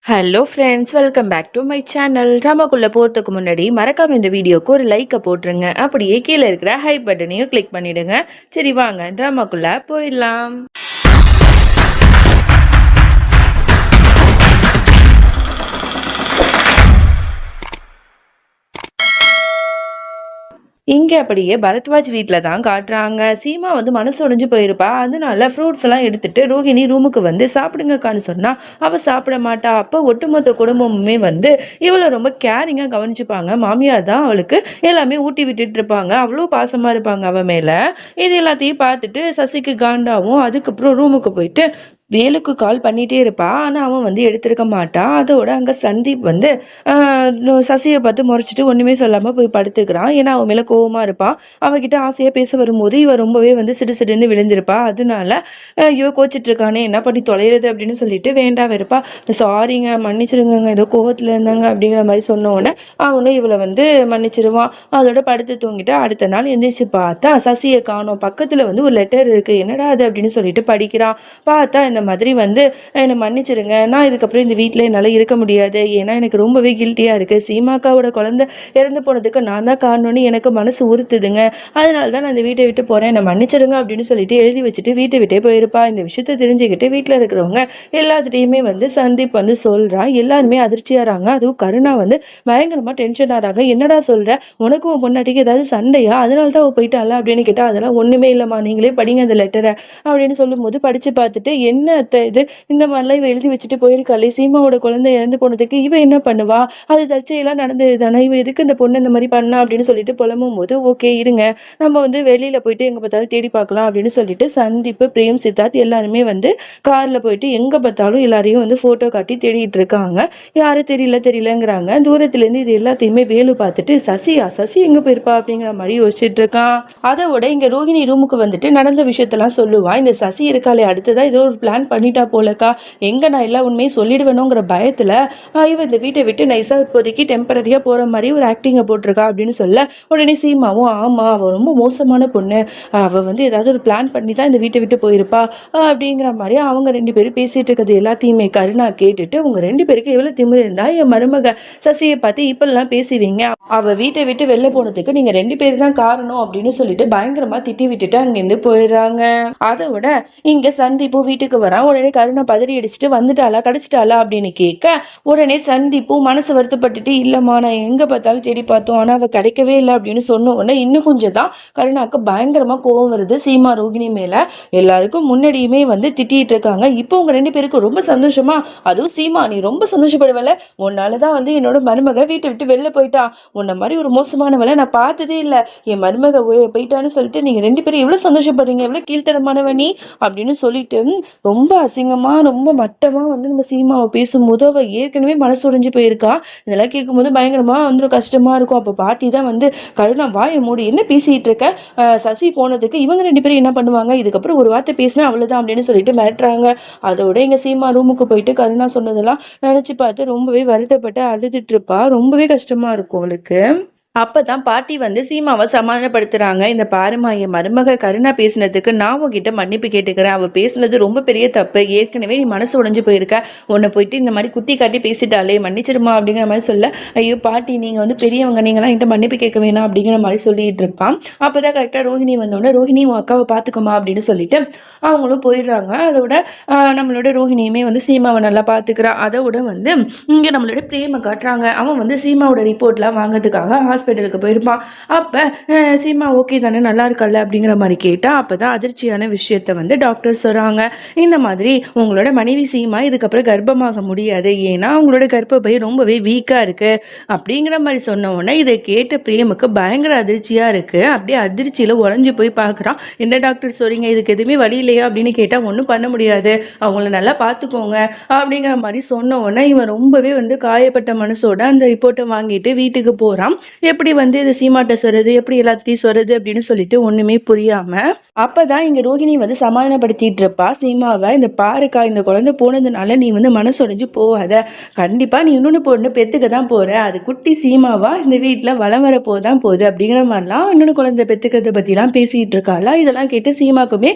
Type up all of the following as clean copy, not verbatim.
Hello friends, welcome back to my channel. ட்ராமாக்குள்ளே போகிறதுக்கு முன்னாடி மறக்காம இந்த வீடியோக்கு ஒரு லைக்கை போட்டுருங்க. அப்படியே கீழே இருக்கிற ஹை பட்டனையும் கிளிக் பண்ணிடுங்க. சரி, வாங்க ட்ராமாக்குள்ளே போயிடலாம். இங்கே அப்படியே பரத்வாஜ் வீட்டில் தான் காட்டுறாங்க. சீமா வந்து மனசு உடைஞ்சு போயிருப்பா. அதனால ஃப்ரூட்ஸ் எல்லாம் எடுத்துட்டு ரோஹிணி ரூமுக்கு வந்து சாப்பிடுங்கக்கான்னு சொன்னா அவ சாப்பிட மாட்டா. அப்போ ஒட்டுமொத்த குடும்பமுமே வந்து இவளை ரொம்ப கேரிங்காக கவனிச்சுப்பாங்க. மாமியார் தான் அவளுக்கு எல்லாமே ஊட்டி விட்டுட்டு இருப்பாங்க. அவ்வளோ பாசமா இருப்பாங்க அவ மேல. இது எல்லாத்தையும் பார்த்துட்டு சசிக்கு காண்டாவும். அதுக்கப்புறம் ரூமுக்கு போயிட்டு வேலுக்கு கால் பண்ணிகிட்டே இருப்பாள். ஆனால் அவன் வந்து எடுத்திருக்க மாட்டான். அதோட அங்கே சந்தீப் வந்து சசியை பார்த்து முறைச்சிட்டு ஒன்றுமே சொல்லாமல் போய் படுத்துக்கிறான். ஏன்னா அவன் மேலே கோவமாக இருப்பான். அவகிட்ட ஆசையாக பேச வரும்போது இவ ரொம்பவே வந்து சிடுசிடுன்னு விழுந்திருப்பா. அதனால இவ கோச்சிட்ருக்கானே என்ன பண்ணி தொலைகிறது அப்படின்னு சொல்லிட்டு வேண்டாம் இருப்பா. சாரிங்க, மன்னிச்சிருங்க, ஏதோ கோவத்தில் இருந்தாங்க அப்படிங்கிற மாதிரி சொன்னோடனே அவனும் இவளை வந்து மன்னிச்சிருவான். அதோட படுத்து தூங்கிட்டு அடுத்த நாள் எந்திரிச்சு பார்த்தா சசியை காணோம். பக்கத்தில் வந்து ஒரு லெட்டர் இருக்குது. என்னடா அது அப்படின்னு சொல்லிட்டு படிக்கிறான். பார்த்தா இந்த மாதிரி வந்து என்னை மன்னிச்சிருங்க, நான் இதுக்கப்புறம் இந்த வீட்டில் என்னால் இருக்க முடியாது. ஏன்னா எனக்கு ரொம்பவே கில்ட்டியாக இருக்குது. சீமாக்காவோட குழந்தை இறந்து போனதுக்கு நான் தான் காரணம்னு எனக்கு மனசு உறுத்துதுங்க. அதனால தான் நான் இந்த வீட்டை விட்டு போகிறேன், என்னை மன்னிச்சிருங்க அப்படின்னு சொல்லிட்டு எழுதி வச்சுட்டு வீட்டை விட்டே போயிருப்பா. இந்த விஷயத்தை தெரிஞ்சுக்கிட்டு வீட்டில் இருக்கிறவங்க எல்லாத்துட்டையுமே வந்து சந்தீப் வந்து சொல்கிறான். எல்லாருமே அதிர்ச்சியாகிறாங்க. அதுவும் கருணா வந்து பயங்கரமாக டென்ஷன் ஆகிறாங்க. என்னடா சொல்கிற, உனக்கு உன் பொண்டாட்டிக்கு ஏதாவது சண்டையா, அதனால தான் அவள் போயிட்டாளா அப்படின்னு கேட்டால் அதெல்லாம் ஒன்றுமே இல்லைம்மா, நீங்களே படிங்க அந்த லெட்டரை அப்படின்னு சொல்லும்போது படித்து பார்த்துட்டு என்ன இது இந்த மாதிரிலாம் இவ எழுதி வச்சுட்டு போயிருக்காளே, சீமாவோட குழந்தை இறந்து போனதுக்கு இவ என்ன பண்ணுவா, அது தற்செயலாம் நடந்தது தானே, இவ எதுக்கு இந்த பொண்ணு இந்த மாதிரி பண்ணா அப்படின்னு சொல்லிட்டு புலம்பும் போது ஓகே இருங்க, நம்ம வந்து வெளியில போயிட்டு எங்க பார்த்தாலும் தேடி பார்க்கலாம் அப்படின்னு சொல்லிட்டு சந்தீப், பிரேம், சித்தார்த் எல்லாருமே வந்து கார்ல போயிட்டு எங்க பார்த்தாலும் எல்லாரையும் வந்து போட்டோ காட்டி தேடிட்டு இருக்காங்க. யாரும் தெரியலங்கிறாங்க. தூரத்துல இருந்து இது எல்லாத்தையுமே வேலு பார்த்துட்டு சசி எங்க போயிருப்பா அப்படிங்கிற மாதிரி யோசிச்சுட்டு இருக்கான். அதோட இங்க ரோஹிணி ரூமுக்கு வந்துட்டு நடந்த விஷயத்தெல்லாம் சொல்லுவான். இந்த சசி இருக்காளே, அடுத்ததான் ஏதோ ஒரு பிளான் பண்ணிட்டா போலக்கா, எங்க நான் எல்லா உண்மையும் சொல்லிடுவேணுங்கிற பயத்துல இவ இந்த வீட்டை விட்டு நைஸா இப்போதைக்கு டெம்பரரியா போற மாதிரி ஒரு ஆக்டிங்கை போட்டிருக்கா அப்படின்னு சொல்ல உடனே சீமாவும் ஆமா, அவ ரொம்ப மோசமான பொண்ணு, அவ வந்து ஏதாவது ஒரு பிளான் பண்ணி தான் இந்த வீட்டை விட்டு போயிருப்பா அப்படிங்கிற மாதிரி அவங்க ரெண்டு பேரும் பேசிட்டு இருக்கிறது எல்லாத்தையுமே கருணா கேட்டுட்டு, உங்க ரெண்டு பேருக்கு எவ்வளவு திமிரு இருந்தா என் மருமக சசியை பார்த்து இப்பெல்லாம் பேசுவீங்க, அவ வீட்டை விட்டு வெளில போனதுக்கு நீங்க ரெண்டு பேர் தான் காரணம் அப்படின்னு சொல்லிட்டு பயங்கரமா திட்டி விட்டுட்டு அங்கிருந்து போயிடுறாங்க. அதோட இங்க சந்தீப்பும் வீட்டுக்கு வரான். உடனே கருணா பதறி அடிச்சுட்டு வந்துட்டாளா, கிடைச்சிட்டாளா அப்படின்னு கேட்க உடனே சந்தீப்பும் மனசு வருத்தப்பட்டுட்டு இல்லம்மா, நான் எங்க பார்த்தாலும் தேடி பார்த்தோம், ஆனா அவ கிடைக்கவே இல்லை அப்படின்னு சொன்ன உடனே இன்னும் கொஞ்சம் தான் கருணாக்கு பயங்கரமா கோவம் வருது சீமா ரோகிணி மேல. எல்லாருக்கும் முன்னாடியுமே வந்து திட்டிட்டு இருக்காங்க. இப்போ உங்க ரெண்டு பேருக்கும் ரொம்ப சந்தோஷமா, அதுவும் சீமா நீ ரொம்ப சந்தோஷப்படுவல, உன்னாலதான் வந்து என்னோட மருமக வீட்டை விட்டு வெளில போயிட்டா, உன்ன மாதிரி ஒரு மோசமானவளை நான் பார்த்ததே இல்லை, என் மருமக போயிட்டான்னு சொல்லிட்டு நீங்க ரெண்டு பேரும் எவ்வளவு சந்தோஷப்படுறீங்க, எவ்வளவு கீழ்த்தனமானவ நீ அப்படின்னு சொல்லிட்டு ரொம்ப அசிங்கமா ரொம்ப மட்டமா வந்து நம்ம சீமாவை பேசும்போது அவ ஏற்கனவே மனசு உடைஞ்சு போயிருக்கா. இதெல்லாம் கேட்கும்போது பயங்கரமா வந்து கஷ்டமா இருக்கும். அப்போ பாட்டி தான் வந்து கருணா வாயை மூடி, என்ன பேசிட்டு இருக்க, சசி போனதுக்கு இவங்க ரெண்டு பேரும் என்ன பண்ணுவாங்க, இதுக்கப்புறம் ஒரு வார்த்தை பேசினா அவ்வளவுதான் அப்படின்னு சொல்லிட்டு மிரட்டுறாங்க. அதோட எங்க சீமா ரூமுக்கு போயிட்டு கருணா சொன்னதெல்லாம் நினைச்சு பார்த்து ரொம்பவே வருத்தப்பட்டு அழுதுட்டு இருப்பா. ரொம்பவே கஷ்டமா இருக்கும் அவளுக்கு. அப்பதான் பாட்டி வந்து சீமாவை சமாதானப்படுத்துறாங்க. இந்த பாருமா, என் மருமக கருணா பேசினதுக்கு நான் உங்ககிட்ட மன்னிப்பு கேட்டுக்கிறேன். அவ பேசுனது ரொம்ப பெரிய தப்பு. ஏற்கனவே நீ மனசு உடைஞ்சு போயிருக்க, உன்னை போயிட்டு இந்த மாதிரி குத்தி காட்டி பேசிட்டாலே, மன்னிச்சிருமா அப்படிங்கிற மாதிரி சொல்ல, ஐயோ பாட்டி நீங்க வந்து பெரியவங்க, நீங்களாம் என்கிட்ட மன்னிப்பு கேட்க வேணாம் அப்படிங்கிற மாதிரி சொல்லிட்டு இருப்பான். அப்பதான் கரெக்டா ரோஹிணி வந்தோடனே ரோஹிணி உன் அக்காவை பார்த்துக்குமா அப்படின்னு சொல்லிட்டு அவங்களும் போயிடுறாங்க. அதோட நம்மளோட ரோஹிணியுமே வந்து சீமாவை நல்லா பார்த்துக்கிறா. அதோட வந்து இங்கே நம்மளோட பிரேமை காட்டுறாங்க. அவன் வந்து சீமாவோட ரிப்போர்ட்லாம் வாங்கிறதுக்காக ஹாஸ்பிட்டலுக்கு போயிருப்பான். அப்போ சீமா ஓகே தானே, நல்லா இருக்கல அப்படிங்கிற மாதிரி கேட்டால் அப்போ தான் அதிர்ச்சியான விஷயத்த வந்து டாக்டர் சொல்கிறாங்க. இந்த மாதிரி உங்களோட மனைவி சீமா இதுக்கப்புறம் கர்ப்பமாக முடியாது, ஏன்னா அவங்களோட கர்ப்பப்பை ரொம்பவே வீக்காக இருக்குது அப்படிங்கிற மாதிரி சொன்ன உடனே இதை கேட்ட பிரேமுக்கு பயங்கர அதிர்ச்சியாக இருக்குது. அப்படியே அதிர்ச்சியில் உறைஞ்சி போய் பார்க்குறான். என்ன டாக்டர் சொல்கிறீங்க, இதுக்கு எதுவுமே வழி இல்லையா அப்படின்னு கேட்டால் ஒன்றும் பண்ண முடியாது, அவங்கள நல்லா பார்த்துக்கோங்க அப்படிங்கிற மாதிரி சொன்ன உடனே இவன் ரொம்பவே வந்து காயப்பட்ட மனசோட அந்த ரிப்போர்ட்டை வாங்கிட்டு வீட்டுக்கு போகிறான். எப்படி வந்து இது சீமாட்ட சொல்றது, எப்படி எல்லாத்தையும் சொல்றது அப்படின்னு சொல்லிட்டு ஒண்ணுமே புரியாம அப்பதான் இங்க ரோகிணி வந்து சமாதானப்படுத்திட்டு இருப்பா சீமாவை. இந்த பாருக்கா, இந்த குழந்தை போனதுனால நீ வந்து மனசொடைஞ்சு போகாத. கண்டிப்பா நீ இன்னொன்னு பொண்ணு பெத்துக்க தான் போற. அது குட்டி சீமாவா இந்த வீட்டுல வளம் வர போதான் போகுது அப்படிங்கிற மாதிரிலாம் இன்னொன்னு குழந்தை பெத்துக்கிறத பத்திலாம் பேசிட்டு இருக்காளா. இதெல்லாம் கேட்டு சீமாக்குமே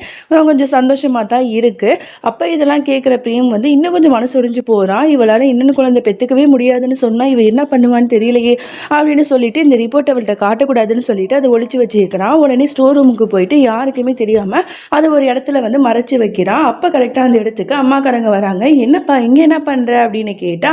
கொஞ்சம் சந்தோஷமா தான் இருக்கு. அப்ப இதெல்லாம் கேட்கிற பிரேம் வந்து இன்னும் கொஞ்சம் மனசொடைஞ்சு போறான். இவளால இன்னொன்னு குழந்தை பெத்துக்கவே முடியாதுன்னு சொன்னா இவ என்ன பண்ணுவான்னு தெரியலையே அப்படின்னு சொல்லிட்டு இந்த ரிப்போர்ட் அவள்கிட்ட காட்டக்கூடாதுன்னு சொல்லிட்டு அதை ஒழிச்சு வச்சிருக்கிறான். உடனே ஸ்டோர் ரூமுக்கு போயிட்டு யாருக்குமே தெரியாம அதை ஒரு இடத்துல வந்து மறைச்சு வைக்கிறான். அப்ப கரெக்டா அந்த இடத்துக்கு அம்மாக்காரங்க வராங்க. என்னப்பா இங்க என்ன பண்ற அப்படின்னு கேட்டா,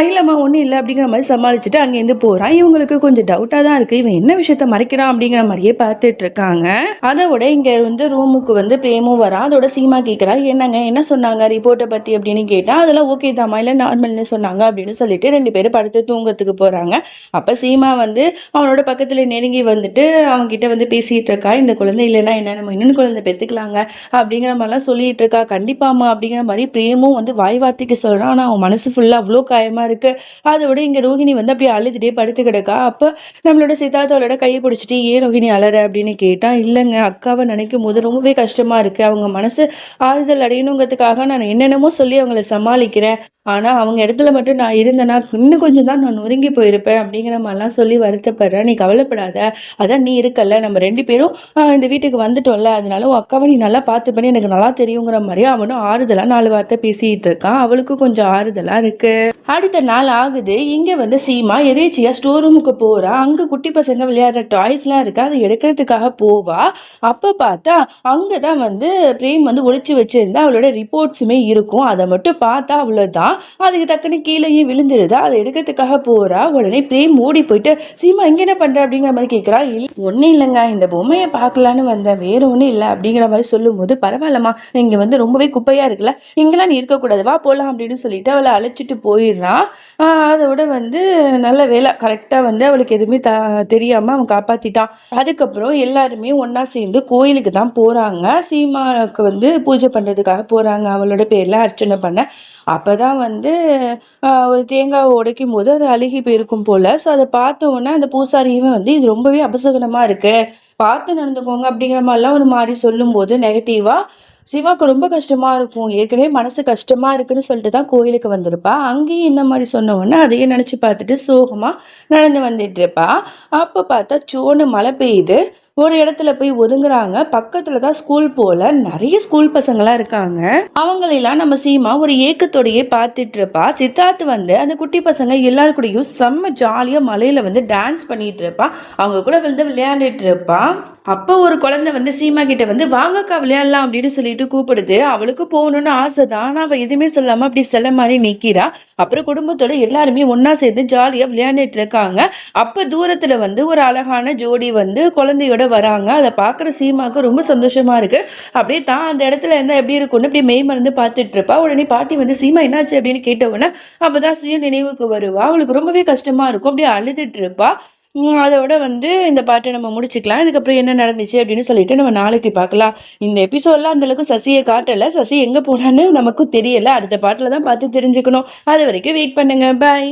இல்லம்மா ஒன்றும் இல்லை அப்படிங்கிற மாதிரி சமாளிச்சுட்டு அங்கேருந்து போறான். இவங்களுக்கு கொஞ்சம் டவுட்டா தான் இருக்கு, இவன் என்ன விஷயத்த மறைக்கிறான் அப்படிங்கிற மாதிரியே பார்த்துட்டு இருக்காங்க. அதோட இங்க வந்து ரூமுக்கு வந்து பிரேமும் வரான். அதோட சீமா கேட்கிறா, என்னங்க என்ன சொன்னாங்க ரிப்போர்ட்டை பத்தி அப்படின்னு கேட்டா, அதெல்லாம் ஓகே தாமா, இல்லை நார்மல்னு சொன்னாங்க அப்படின்னு சொல்லிட்டு 2 பேரும் படுத்து தூங்கத்துக்கு போறாங்க. அப்ப சீமா வந்து அவனோட பக்கத்துல நெருங்கி வந்துட்டு அவன்கிட்ட வந்து பேசிட்டு இருக்கா. இந்த குழந்தை இல்லைன்னா என்ன, நம்ம இன்னொன்று குழந்தை பெற்றுக்கலாங்க அப்படிங்கிற மாதிரிலாம் சொல்லிட்டு இருக்கா. கண்டிப்பாமா அப்படிங்கிற மாதிரி பிரேமும் வந்து வாய் வார்த்தைக்கு சொல்கிறான். ஆனால் அவன் மனசு ஃபுல்லாக அவ்வளோ காயமாக இருக்கு. அதோட இங்கே ரோஹிணி வந்து அப்படியே அழுதுகிட்டே படுத்து கிடக்கா. அப்போ நம்மளோட சித்தார்த்தோட கையை பிடிச்சிட்டு ஏன் ரோஹிணி அலற அப்படின்னு கேட்டால், இல்லைங்க அக்காவை நினைக்கும் போது ரொம்பவே கஷ்டமாக இருக்குது. அவங்க மனசு ஆறுதல் அடையணுங்கிறதுக்காக நான் என்னென்னமோ சொல்லி அவங்கள சமாளிக்கிறேன். ஆனால் அவங்க இடத்துல மட்டும் நான் இருந்தேன்னா இன்னும் கொஞ்சம் தான் நான் நொறுங்கி போயிருப்பேன் அப்படிங்கிற மாதிரிலாம் சொல்லி வருத்தப்படுறேன். நீ கவலைப்படாத, அதான் நீ இருக்கல்ல, நம்ம 2 பேரும் இந்த வீட்டுக்கு வந்துட்டோம்ல, அதனால உன் அக்காவை நீ நல்லா பார்த்து பண்ணி எனக்கு நல்லா தெரியுங்கிற மாதிரி அவனும் ஆறுதலாக 4 வார்த்தை பேசிட்டு இருக்கான். அவளுக்கு கொஞ்சம் ஆறுதலாக இருக்கு. அடுத்த நாள் ஆகுது. இங்க வந்து சீமா எதேச்சியா ஸ்டோர் ரூமுக்கு போறா. அங்க குட்டி பசங்க விளையாடுற டாய்ஸ்லாம் இருக்கு, அதை எடுக்கிறதுக்காக போவா. அப்ப பார்த்தா அங்கதான் வந்து பிரேம் வந்து ஒளிச்சு வச்சிருந்தா அவளோட ரிப்போர்ட்ஸுமே இருக்கும். அதை மட்டும் பார்த்தா அவ்வளவுதான், அதுக்கு டக்குன்னு கீழேயே விழுந்துருதா. அதை எடுக்கிறதுக்காக போறா. உடனே பிரேம் ஓடி போயிட்டு, சீமா இங்க என்ன பண்ற அப்படிங்கிற மாதிரி கேட்கிறா. ஒன்னும் இல்லைங்க, இந்த பொம்மையை பார்க்கலான்னு வந்தேன், வேற ஒன்றும் இல்லை அப்படிங்கிற மாதிரி சொல்லும் போது, பரவாயில்லம்மா இங்க வந்து ரொம்பவே குப்பையா இருக்குல்ல, இங்கெல்லாம் நீ இருக்கக்கூடாது, வா போகலாம் அப்படின்னு சொல்லிட்டு அவளை அழைச்சிட்டு போயிடுறான். அதோட வந்து நல்ல வேலை, கரெக்டா வந்து அவளுக்கு எதுவுமே தெரியாம அவன் காப்பாத்திட்டான். அதுக்கப்புறம் எல்லாருமே ஒன்னா சேர்ந்து கோயிலுக்கு தான் போறாங்க. சீமாவுக்கு வந்து பூஜை பண்றதுக்காக போறாங்க, அவளோட பேர்ல அர்ச்சனை பண்ண. அப்பதான் வந்து ஒரு தேங்காவை உடைக்கும் போது அது அழுகி போயிருக்கும் போல. ஸோ அதை பார்த்த உடனே அந்த பூசாரியுமே வந்து இது ரொம்பவே அபசகுனமா இருக்கு, பார்த்து நடந்துக்கோங்க அப்படிங்கிற மாதிரிலாம் ஒரு மாதிரி சொல்லும்போது நெகட்டிவா சிவாக்கு ரொம்ப கஷ்டமா இருக்கும். ஏற்கனவே மனசு கஷ்டமா இருக்குன்னு சொல்லிட்டு தான் கோயிலுக்கு வந்திருப்பா. அங்கேயும் இந்த மாதிரி சொன்ன உடனே அதையே நினைச்சு பார்த்துட்டு சோகமா நடந்து வந்துட்டு இருப்பா. அப்ப பார்த்தா சோன்னு மழை பெய்யுது. ஒரு இடத்துல போய் ஒதுங்குறாங்க. பக்கத்துல தான் ஸ்கூல் போல நிறைய ஸ்கூல் பசங்களாம் இருக்காங்க. அவங்களெல்லாம் நம்ம சீமா ஒரு ஏக்கத்தோடையே பார்த்துட்டு இருப்பா. சித்தார்த் வந்து அந்த குட்டி பசங்க எல்லாரு கூடயும் செம்ம ஜாலியா மலையில வந்து டான்ஸ் பண்ணிட்டு இருப்பா. அவங்க கூட வந்து விளையாண்டுட்டு இருப்பா. அப்போ ஒரு குழந்தை வந்து சீமா கிட்ட வந்து வாங்கக்கா விளையாடலாம் அப்படின்னு சொல்லிட்டு கூப்பிடுது. அவளுக்கு போகணும்னு ஆசை தான், ஆனால் அவள் எதுவுமே சொல்லாம அப்படி செல்ல மாதிரி நிற்கிறா. அப்புறம் குடும்பத்தோட எல்லாருமே ஒன்னா சேர்ந்து ஜாலியா விளையாண்டுட்டு இருக்காங்க. அப்ப தூரத்துல வந்து ஒரு அழகான ஜோடி வந்து குழந்தையோட வராங்க. அதை பார்க்குற சீமாவுக்கு ரொம்ப சந்தோஷமா இருக்கு. அப்படியே தான் அந்த இடத்துல இருந்தால் எப்படி இருக்கும்னு அப்படியே மெய் மறந்து பார்த்துட்டு இருப்பா. உடனே பாட்டி வந்து சீமா என்னாச்சு அப்படின்னு கேட்டவுடனே அப்பதான் சுய நினைவுக்கு வருவா. அவளுக்கு ரொம்பவே கஷ்டமா இருக்கும், அப்படியே அழுதுட்டு இருப்பா. அதோட வந்து இந்த பாட்டை நம்ம முடிச்சுக்கலாம். இதுக்கப்புறம் என்ன நடந்துச்சு அப்படின்னு சொல்லிட்டு நம்ம நாளைக்கு பார்க்கலாம். இந்த எபிசோட்லாம் அந்தளவுக்கு சசியை காட்டலை, சசி எங்கே போனான்னு நமக்கும் தெரியலை. அடுத்த பாட்டில் தான் பார்த்து தெரிஞ்சுக்கணும். அது வரைக்கும் வெயிட் பண்ணுங்க. பாய்.